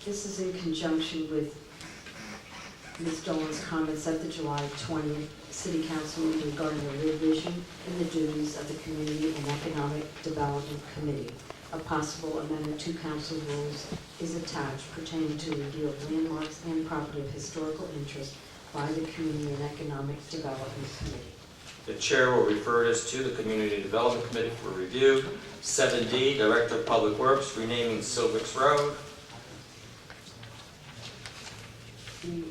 This is in conjunction with Ms. Dolan's comments at the July 20th City Council meeting regarding the revision in the duties of the Community and Economic Development Committee. A possible amendment to council rules is attached pertaining to review of landmarks and property of historical interest by the Community and Economic Development Committee. The chair will refer this to the Community Development Committee for review. 7D, Director of Public Works, renaming Silvix Road.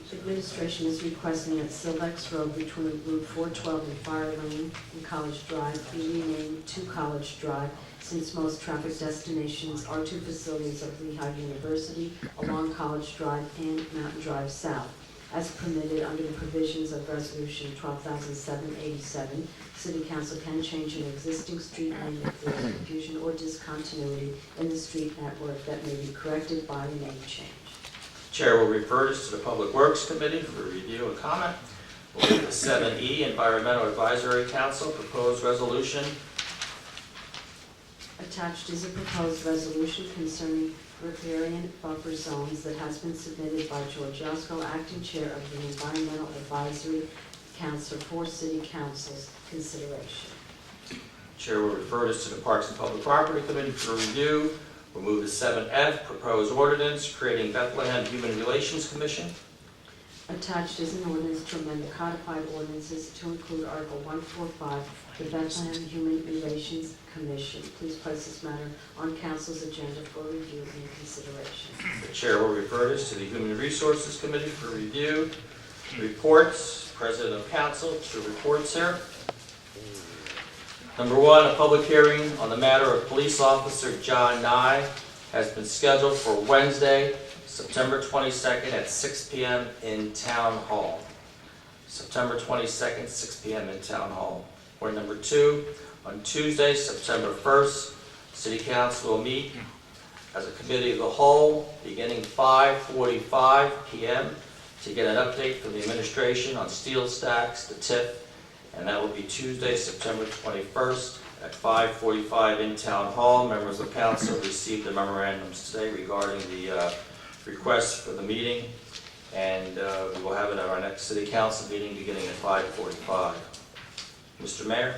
The administration is requesting that Silvex Road between Route 412 and Fire Lane and College Drive be renamed to College Drive, since most traffic destinations are to facilities of Lehigh University along College Drive and Mountain Drive South. As permitted under the provisions of Resolution 12,787, City Council can change an existing street name if there is confusion or discontinuity in the street network that may be corrected by a name change. Chair will refer this to the Public Works Committee for review and comment. We'll move to 7E, Environmental Advisory Council, proposed resolution. Attached is a proposed resolution concerning riparian buffer zones that has been submitted by George Yasko, Acting Chair of the Environmental Advisory Council for City Council's consideration. Chair will refer this to the Parks and Public Property Committee for review. We'll move to 7F, proposed ordinance creating Bethlehem Human Relations Commission. Attached is an ordinance to amend the codified ordinances to include Article 145, the Bethlehem Human Relations Commission. Please place this matter on Council's agenda for review and consideration. The chair will refer this to the Human Resources Committee for review. Reports, President of Council, 2 reports here. Number 1, a public hearing on the matter of Police Officer John Nye has been scheduled for Wednesday, September 22nd at 6 p.m. in Town Hall. September 22nd, 6 p.m. in Town Hall. Or number 2, on Tuesday, September 1st, City Council will meet as a committee of the whole beginning 5:45 p.m. to get an update from the administration on steel stacks, the TIF, and that will be Tuesday, September 21st at 5:45 in Town Hall. Members of Council received the memorandums today regarding the request for the meeting, and we will have it at our next City Council meeting beginning at 5:45. Mr. Mayor.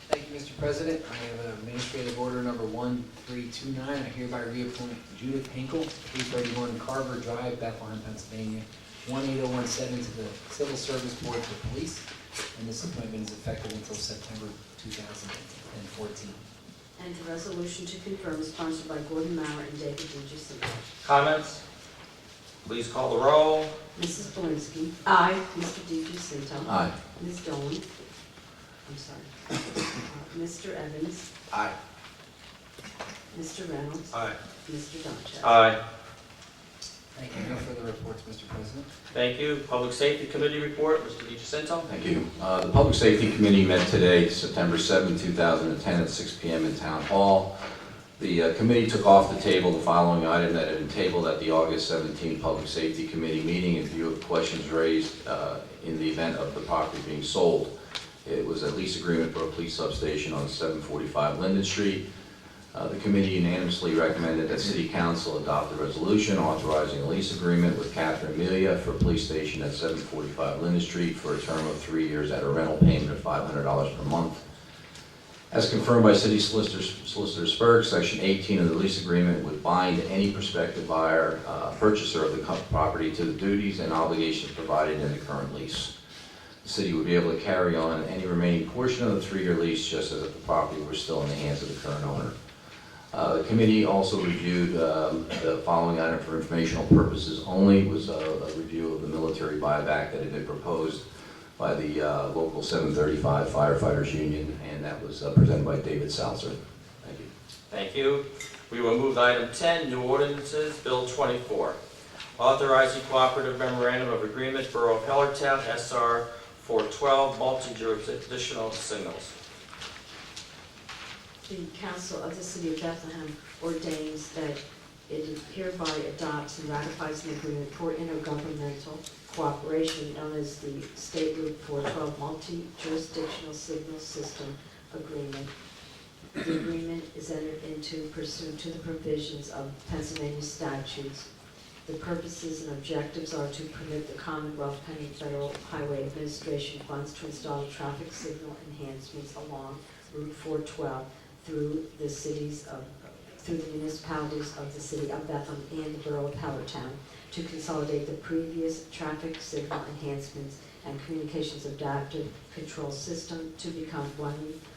Thank you, Mr. President. I have Administrative Order Number 1329. I hereby reappoint Judith Hinkle, 331 Carver Drive, Bethlehem, Pennsylvania, 18017 to the Civil Service Board for Police, and this appointment is effective until September 2014. And the resolution to confirm is sponsored by Gordon Maurer and David DiGiuseppe. Comments? Please call the roll. Mrs. Belinsky. Aye. Mr. DiGiuseppe. Aye. Ms. Dolan. I'm sorry. Mr. Evans. Aye. Mr. Reynolds. Aye. Mr. Doncheck. Aye. Thank you. No further reports, Mr. President. Thank you. Public Safety Committee report, Mr. DiGiuseppe. Thank you. The Public Safety Committee met today, September 7, 2010 at 6 p.m. in Town Hall. The committee took off the table the following item that had been tabled at the August 17 Public Safety Committee meeting in view of questions raised in the event of the property being sold. It was a lease agreement for a police substation on 745 Linden Street. The committee unanimously recommended that City Council adopt a resolution authorizing a lease agreement with Catherine Amelia for a police station at 745 Linden Street for a term of 3 years at a rental payment of $500 per month. As confirmed by City Solicitor Spurk, Section 18 of the lease agreement would bind any prospective buyer, purchaser of the property to the duties and obligations provided in the current lease. The city would be able to carry on any remaining portion of the 3-year lease just as if the property were still in the hands of the current owner. The committee also reviewed the following item for informational purposes only. It was a review of the military buyback that had been proposed by the local 735 Firefighters Union, and that was presented by David Salzer. Thank you. Thank you. We will move to item 10, new ordinances, Bill 24. Authorizing cooperative memorandum of agreement, Borough of Hellertown, SR 412, multi-jurisdictional signals. The Council of the City of Bethlehem ordains that it hereby adopts and ratifies an agreement for intergovernmental cooperation known as the State Route 412 Multi-Jurisdictional Signal System Agreement. The agreement is entered into pursuant to the provisions of Pennsylvania statutes The purposes and objectives are to permit the Commonwealth pending Federal Highway Administration funds to install traffic signal enhancements along Route 412 through the municipalities of the city of Bethlehem and the borough of Hellertown, to consolidate the previous traffic signal enhancements and communications adaptive control system to become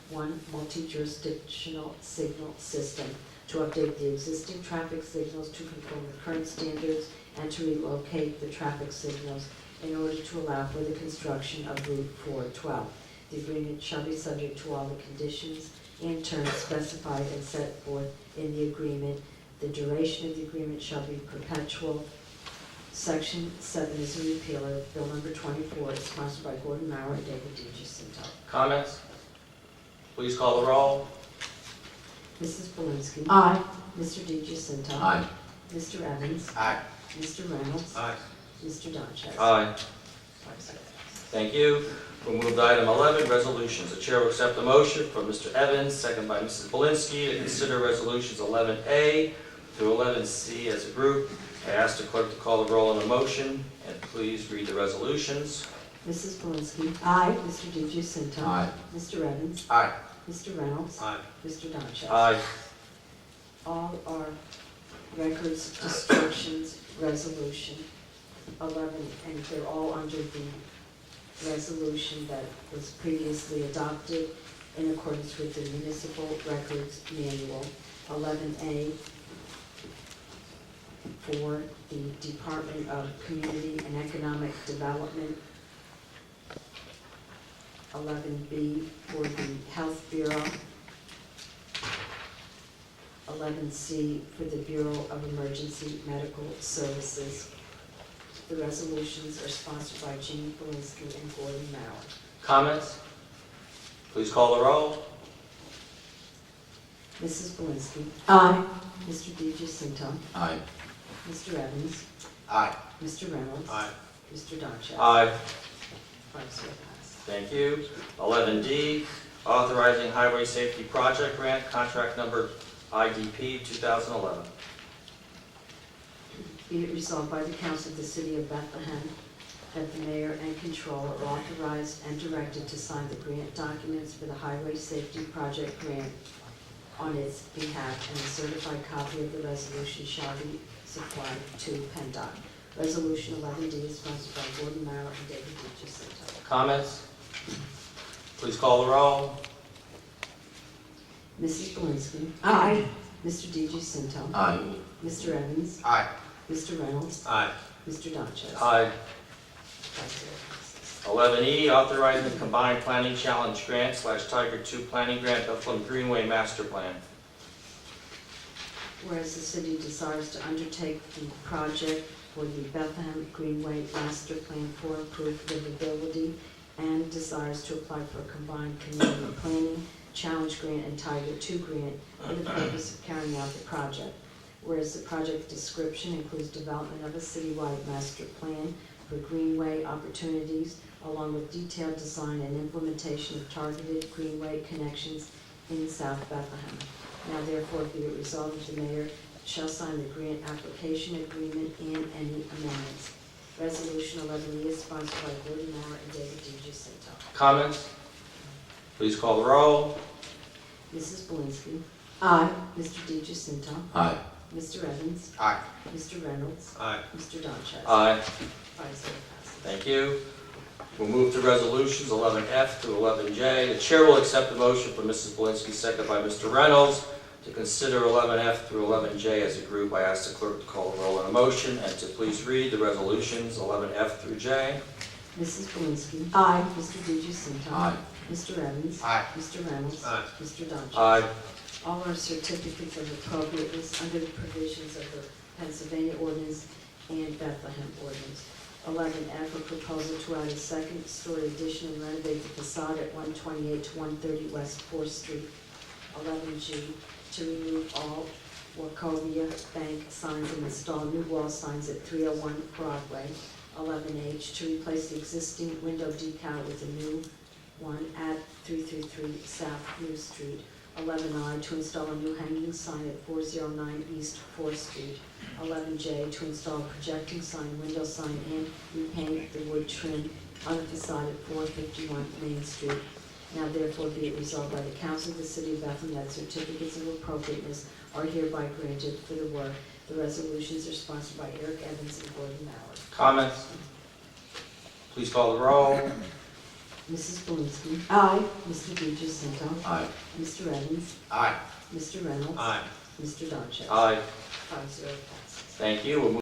one multi-jurisdictional signal system, to update the existing traffic signals to conform with current standards, and to relocate the traffic signals in order to allow for the construction of Route 412. The agreement shall be subject to all the conditions and terms specified and set forth in the agreement. The duration of the agreement shall be perpetual. Section 7 is a repealer. Bill number 24 is sponsored by Gordon Mauer and David D. Jacinto. Comments? Please call the roll. Mrs. Belinsky. Aye. Mr. D. Jacinto. Aye. Mr. Evans. Aye. Mr. Reynolds. Aye. Mr. Doncheck. Aye. 5-0. Thank you. We'll move to item 11, resolutions. The chair will accept the motion from Mr. Evans, second by Mrs. Belinsky, to consider resolutions 11A through 11C as a group. I ask the clerk to call the roll on the motion, and please read the resolutions. Mrs. Belinsky. Aye. Mr. D. Jacinto. Aye. Mr. Evans. Aye. Mr. Reynolds. Aye. Mr. Doncheck. Aye. All are records, destructions, resolution 11, and they're all under the resolution that was previously adopted in accordance with the Municipal Records Manual. 11A for the Department of Community and Economic Development. 11B for the Health Bureau. 11C for the Bureau of Emergency Medical Services. The resolutions are sponsored by Jean Belinsky and Gordon Mauer. Comments? Please call the roll. Mrs. Belinsky. Aye. Mr. D. Jacinto. Aye. Mr. Evans. Aye. Mr. Reynolds. Aye. Mr. Doncheck. Aye. 5-0 pass. Thank you. 11D, authorizing highway safety project grant, contract number IDP 2011. Be it resolved by the Council of the City of Bethlehem that the mayor and controller are authorized and directed to sign the grant documents for the highway safety project grant on its behalf, and a certified copy of the resolution shall be supplied to PennDOT. Resolution 11D is sponsored by Gordon Mauer and David D. Jacinto. Comments? Please call the roll. Mrs. Belinsky. Aye. Mr. D. Jacinto. Aye. Mr. Evans. Aye. Mr. Reynolds. Aye. Mr. Doncheck. Aye. 5-0 passes. 11E, authorizing combined planning challenge grant / Tiger 2 planning grant, Bethlehem Greenway Master Plan. Whereas the city desires to undertake the project for the Bethlehem Greenway Master Plan for improved livability, and desires to apply for a combined community planning challenge grant and Tiger 2 grant for the purpose of carrying out the project. Whereas the project description includes development of a citywide master plan for greenway opportunities, along with detailed design and implementation of targeted greenway connections in South Bethlehem. Now therefore be it resolved that the mayor shall sign the grant application agreement and any amendments. Resolution 11E is sponsored by Gordon Mauer and David D. Jacinto. Comments? Please call the roll. Mrs. Belinsky. Aye. Mr. D. Jacinto. Aye. Mr. Evans. Aye. Mr. Reynolds. Aye. Mr. Doncheck. Aye. 5-0 passes. Thank you. We'll move to resolutions 11F to 11J. The chair will accept the motion from Mrs. Belinsky, second by Mr. Reynolds, to consider 11F through 11J as a group. I ask the clerk to call the roll on the motion and to please read the resolutions 11F through J. Mrs. Belinsky. Aye. Mr. D. Jacinto. Aye. Mr. Evans. Aye. Mr. Reynolds. Aye. Mr. Doncheck. Aye. All are certificates of appropriateness under the provisions of the Pennsylvania ordinance and Bethlehem ordinance. 11F, a proposal to add a second-story addition and renovate the facade at 128 to 130 West 4th Street. 11G, to remove all Wachovia Bank signs and install new wall signs at 301 Broadway. 11H, to replace the existing window decal with a new one at 333 South New Street. 11I, to install a new hanging sign at 409 East 4th Street. 11J, to install a projecting sign, window sign, and repaint the wood trim on the facade at 451 Main Street. Now therefore be it resolved by the Council of the City of Bethlehem that certificates of appropriateness are hereby granted for the work. The resolutions are sponsored by Eric Evans and Gordon Mallard. Comments? Please call the roll. Mrs. Blansky. Aye. Mr. DeGiuseppe. Aye. Mr. Evans. Aye. Mr. Reynolds. Aye. Mr. Dodge. Aye. 5-0 passes. Thank you. We'll move